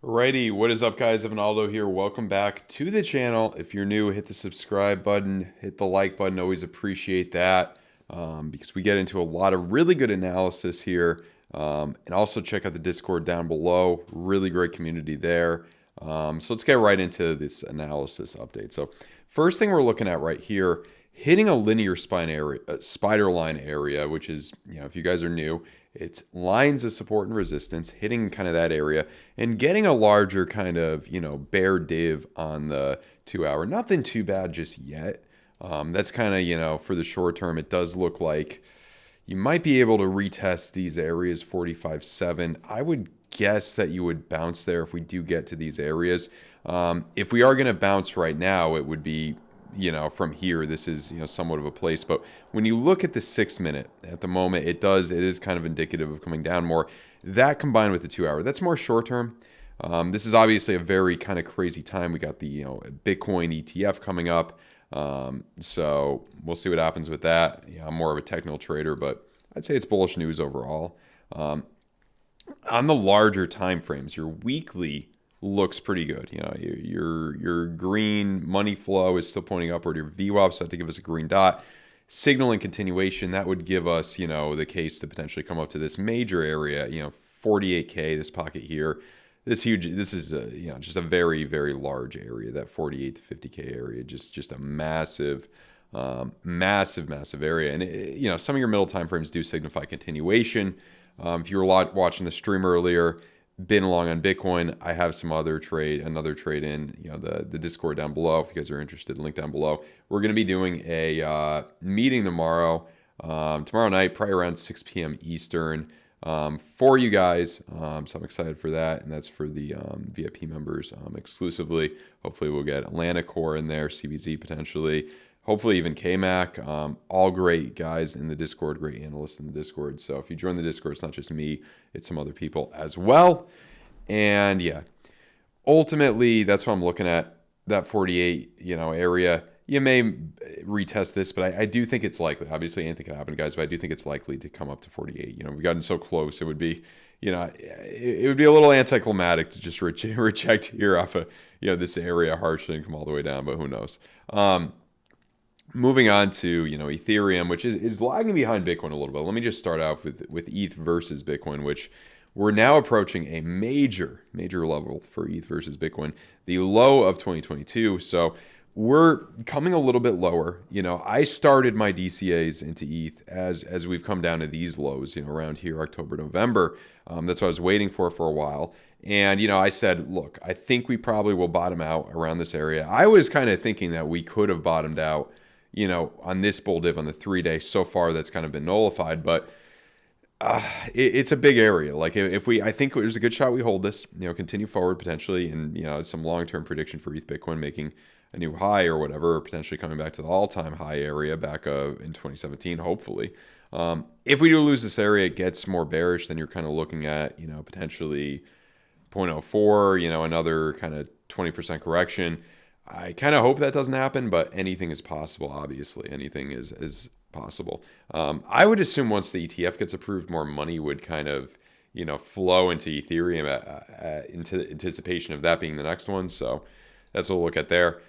Alrighty, what is up, guys? Evan Aldo here. Welcome back to the channel. If you're new, hit the subscribe button, hit the like button. Always appreciate that because we get into a lot of really good analysis here. And also check out the Discord down below. Really great community there. So let's get right into this analysis update. So first thing we're looking at right here, hitting a linear spine area, spider line area, which is, if you guys are new, it's lines of support and resistance, hitting kind of that area and getting a larger kind of, bear div on the 2 hour. Nothing too bad just yet. That's kind of, for the short term, it does look like you might be able to retest these areas 45.7. I would guess that you would bounce there if we do get to these areas. If we are going to bounce right now, it would be from here. This is somewhat of a place, but when you look at the 6 minute at the moment, it is kind of indicative of coming down more. That combined with the 2 hour, that's more short term. This is obviously a very kind of crazy time. We got the Bitcoin ETF coming up, so we'll see what happens with that. I'm more of a technical trader, but I'd say it's bullish news overall. On the larger time frames, your weekly looks pretty good. Your green money flow is still pointing upward. Your VWAP starts to give us a green dot, signaling continuation. That would give us, the case to potentially come up to this major area. 48K, this pocket here, this huge. This is just a very, very large area. That 48 to 50K area, just a massive, massive area. And some of your middle time frames do signify continuation. If you were watching the stream earlier, been along on Bitcoin, I have another trade in the Discord down below. If you guys are interested, link down below. We're going to be doing a meeting tomorrow night, probably around 6 p.m. Eastern, for you guys. So I'm excited for that, and that's for the VIP members exclusively. Hopefully we'll get Atlanta Core in there, CBZ potentially, hopefully even KMAC. All great guys in the Discord, great analysts in the Discord. So if you join the Discord, it's not just me, it's some other people as well. And yeah, ultimately, that's what I'm looking at, that 48 area. You may retest this, but I do think it's likely. Obviously, anything can happen, guys, but I do think it's likely to come up to 48. We've gotten so close. It would be, it would be a little anticlimactic to just reject here off of, this area harshly and come all the way down, but who knows? Moving on to Ethereum, which is lagging behind Bitcoin a little bit. Let me just start off with ETH versus Bitcoin, which we're now approaching a major level for ETH versus Bitcoin, the low of 2022. So we're coming a little bit lower. I started my DCAs into ETH as we've come down to these lows, around here, October, November. That's what I was waiting for a while. And, I said, look, I think we probably will bottom out around this area. I was kind of thinking that we could have bottomed out on this bull div on the 3-day. So far, that's kind of been nullified, but it's a big area. Like I think there's a good shot we hold this, continue forward potentially, and some long-term prediction for ETH Bitcoin making a new high or whatever, or potentially coming back to the all-time high area back in 2017, hopefully. If we do lose this area, it gets more bearish, then you're kind of looking at, potentially 0.04, another kind of 20% correction. I kind of hope that doesn't happen, but anything is possible, obviously. Anything is possible. I would assume once the ETF gets approved, more money would kind of, flow into Ethereum into anticipation of that being the next one. So that's what we'll look at there.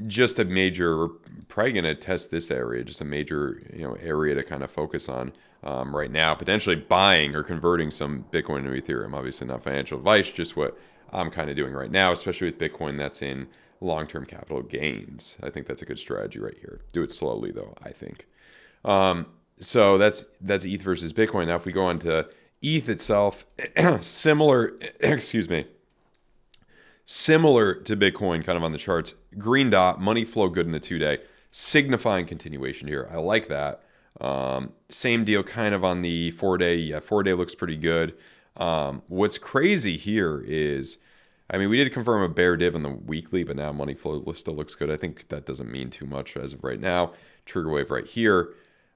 Just a major, we're probably going to test this area, just a major, area to kind of focus on right now, potentially buying or converting some Bitcoin to Ethereum. Obviously not financial advice, just what I'm kind of doing right now, especially with Bitcoin that's in long-term capital gains. I think that's a good strategy right here. Do it slowly though, I think. So that's ETH versus Bitcoin. Now if we go on to ETH itself, similar to Bitcoin kind of on the charts, green dot, money flow good in the 2-day, signifying continuation here. I like that. Same deal kind of on the 4-day. Yeah, 4-day looks pretty good. What's crazy here is, we did confirm a bear div on the weekly, but now money flow still looks good. I think that doesn't mean too much as of right now. Trigger wave right here.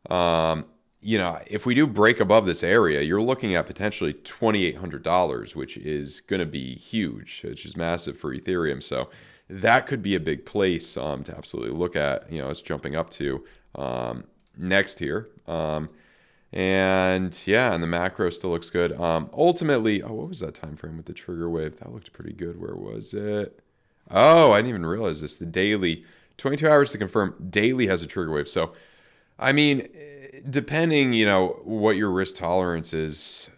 If we do break above this area, you're looking at potentially $2,800, which is going to be huge, which is massive for Ethereum. So that could be a big place to absolutely look at, us jumping up to next here. And yeah, and the macro still looks good. Ultimately, oh, what was that time frame with the trigger wave? That looked pretty good. Where was it? Oh, I didn't even realize this. The daily, 22 hours to confirm, daily has a trigger wave. So, I mean, depending, what your risk tolerance is,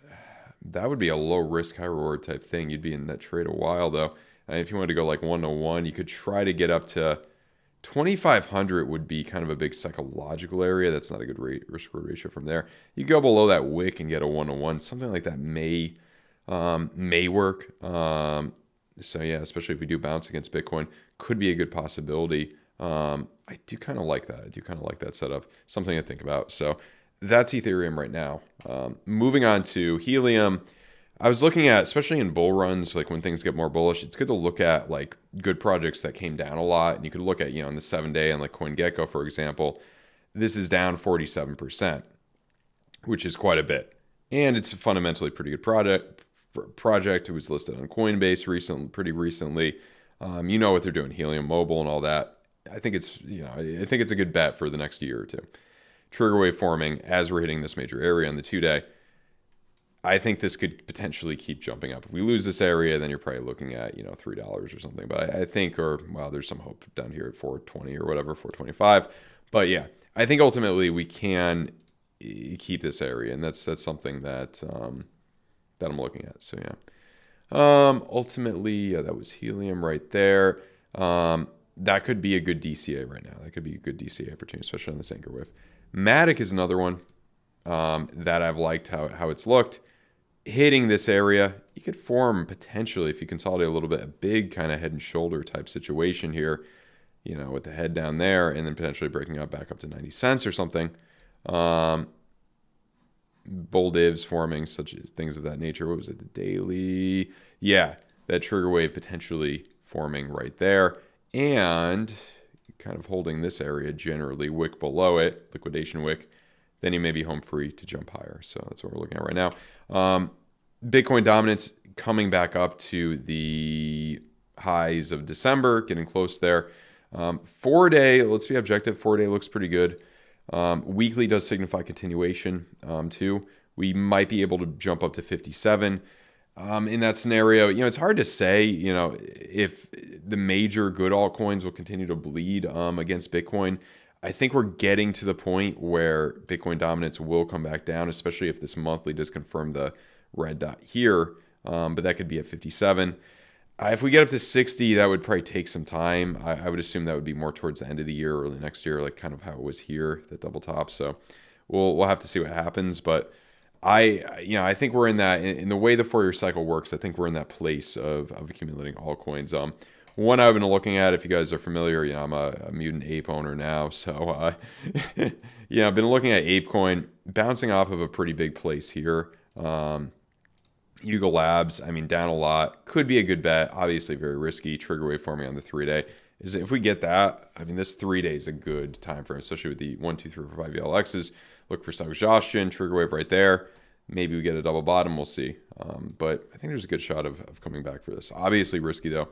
that would be a low risk, high reward type thing. You'd be in that trade a while though. And if you wanted to go like 1-to-1, you could try to get up to 2,500 would be kind of a big psychological area. That's not a good risk reward ratio from there. You go below that wick and get a 1-to-1. Something like that may work. So yeah, especially if we do bounce against Bitcoin, could be a good possibility. I do kind of like that. I do kind of like that setup. Something to think about. So that's Ethereum right now. Moving on to Helium. I was looking at, especially in bull runs, like when things get more bullish, it's good to look at like good projects that came down a lot. And you could look at, on the 7-day and like CoinGecko, for example, this is down 47%, which is quite a bit. And it's a fundamentally pretty good project. It was listed on Coinbase pretty recently. You know what they're doing, Helium Mobile and all that. I think it's a good bet for the next year or two. Trigger wave forming as we're hitting this major area on the 2-day. I think this could potentially keep jumping up. If we lose this area, then you're probably looking at, $3 or something. But I think, there's some hope down here at 420 or whatever, 425. But yeah, I think ultimately we can keep this area, and that's something that I'm looking at. So yeah, ultimately, yeah, that was Helium right there. That could be a good DCA right now. That could be a good DCA opportunity, especially on this anchor wave. Matic is another one that I've liked how it's looked. Hitting this area, you could form potentially, if you consolidate a little bit, a big kind of head and shoulder type situation here, with the head down there and then potentially breaking up back up to 90 cents or something. Bull divs forming, such as things of that nature. What was it? The daily? Yeah, that trigger wave potentially forming right there. And kind of holding this area generally, wick below it, liquidation wick, then you may be home free to jump higher. So that's what we're looking at right now. Bitcoin dominance coming back up to the highs of December, getting close there. 4-day, let's be objective, 4-day looks pretty good. Weekly does signify continuation too. We might be able to jump up to 57. In that scenario, it's hard to say, if the major good altcoins will continue to bleed against Bitcoin. I think we're getting to the point where Bitcoin dominance will come back down, especially if this monthly does confirm the red dot here. But that could be at 57. If we get up to 60, that would probably take some time. I would assume that would be more towards the end of the year, early next year, like kind of how it was here, that double top. So we'll have to see what happens. But I think we're in that, in the way the 4-year cycle works, I think we're in that place of accumulating altcoins. One I've been looking at, if you guys are familiar, I'm a Mutant Ape owner now. So, I've been looking at ApeCoin, bouncing off of a pretty big place here. Yuga Labs, down a lot. Could be a good bet. Obviously, very risky. Trigger wave forming on the 3-day. If we get that, this 3-day is a good time frame, especially with the 1, 2, 3, 4, 5 VLXs. Look for suggestion, trigger wave right there. Maybe we get a double bottom. We'll see. But I think there's a good shot of coming back for this. Obviously risky though.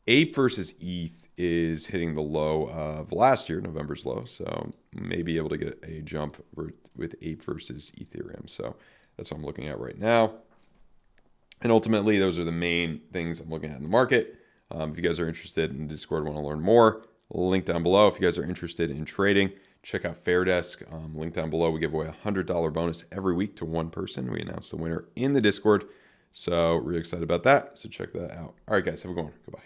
Ape versus ETH is hitting the low of last year, November's low. So maybe able to get a jump with Ape versus Ethereum. So that's what I'm looking at right now. And ultimately, those are the main things I'm looking at in the market. If you guys are interested in Discord, want to learn more, link down below. If you guys are interested in trading, check out FAIRDESK. Link down below. We give away a $100 bonus every week to one person. We announce the winner in the Discord. So really excited about that. So check that out. All right, guys, have a good one. Goodbye.